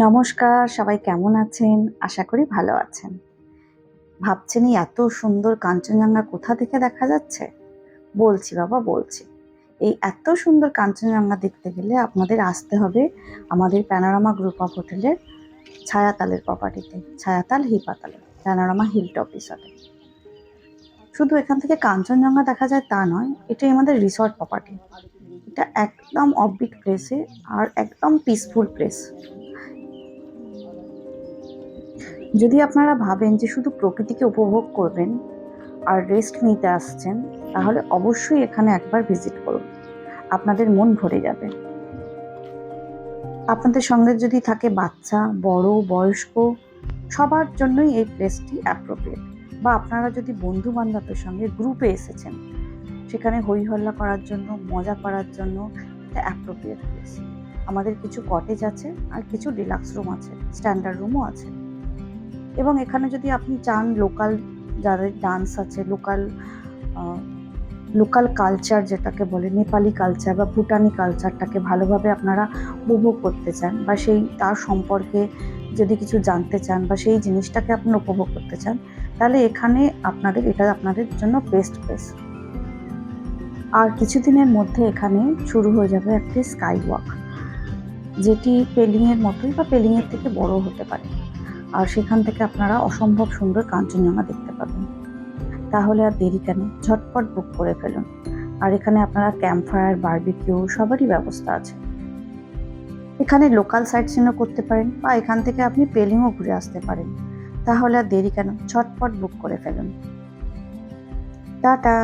নমস্কার, সবাই কেমন আছেন? আশা করি ভালো আছেন। ভাবছেন এই এত সুন্দর কাঞ্চনজঙ্ঘা কোথা থেকে দেখা যাচ্ছে? বলছি বাবা বলছি। এই এত সুন্দর কাঞ্চনজঙ্ঘা দেখতে গেলে আপনাদের আসতে হবে আমাদের প্যানোরামা গ্রুপ অফ হোটেলের ছায়াতালের প্রপার্টিতে, ছায়াতাল হিপাতালে, প্যানোরামা হিলটপ রিসর্টে। শুধু এখান থেকে কাঞ্চনজঙ্ঘা দেখা যায় তা নয়, এটাই আমাদের রিসর্ট প্রপার্টি। এটা একদম অফবিট প্লেসে আর একদম পিসফুল প্লেস। যদি আপনারা ভাবেন যে শুধু প্রকৃতিকে উপভোগ করবেন আর রেস্ট নিতে আসছেন, তাহলে অবশ্যই এখানে একবার ভিজিট করুন, আপনাদের মন ভরে যাবে। আপনাদের সঙ্গে যদি থাকে বাচ্চা, বড়, বয়স্ক, সবার জন্যই এই প্লেসটি অ্যাপ্রোপ্রিয়েট। বা আপনারা যদি বন্ধু বান্ধবের সঙ্গে গ্রুপে এসেছেন, সেখানে হই হল্লা করার জন্য, মজা করার জন্য এটা অ্যাপ্রোপ্রিয়েট প্লেস। আমাদের কিছু কটেজ আছে আর কিছু ডিলাক্স রুম আছে, স্ট্যান্ডার্ড রুমও আছে। এবং এখানে যদি আপনি চান লোকাল যাদের ডান্স আছে, লোকাল কালচার যেটাকে বলে নেপালি কালচার বা ভুটানি কালচারটাকে ভালোভাবে আপনারা উপভোগ করতে চান, বা তার সম্পর্কে যদি কিছু জানতে চান বা সেই জিনিসটাকে আপনারা উপভোগ করতে চান, তাহলে এখানে এটা আপনাদের জন্য বেস্ট প্লেস। আর কিছুদিনের মধ্যে এখানে শুরু হয়ে যাবে একটি স্কাই ওয়াক, যেটি পেলিংয়ের মতোই বা পেলিংয়ের থেকে বড় হতে পারে। আর সেখান থেকে আপনারা অসম্ভব সুন্দর কাঞ্চনজঙ্ঘা দেখতে পাবেন। তাহলে আর দেরি কেন, ঝটপট বুক করে ফেলুন। আর এখানে আপনারা ক্যাম্প ফায়ার, বারবিকিউ সবারই ব্যবস্থা আছে। এখানে লোকাল সাইট সিনও করতে পারেন, বা এখান থেকে আপনি পেলিংও ঘুরে আসতে পারেন। তাহলে আর দেরি কেন, ঝটপট বুক করে ফেলুন। টাটা।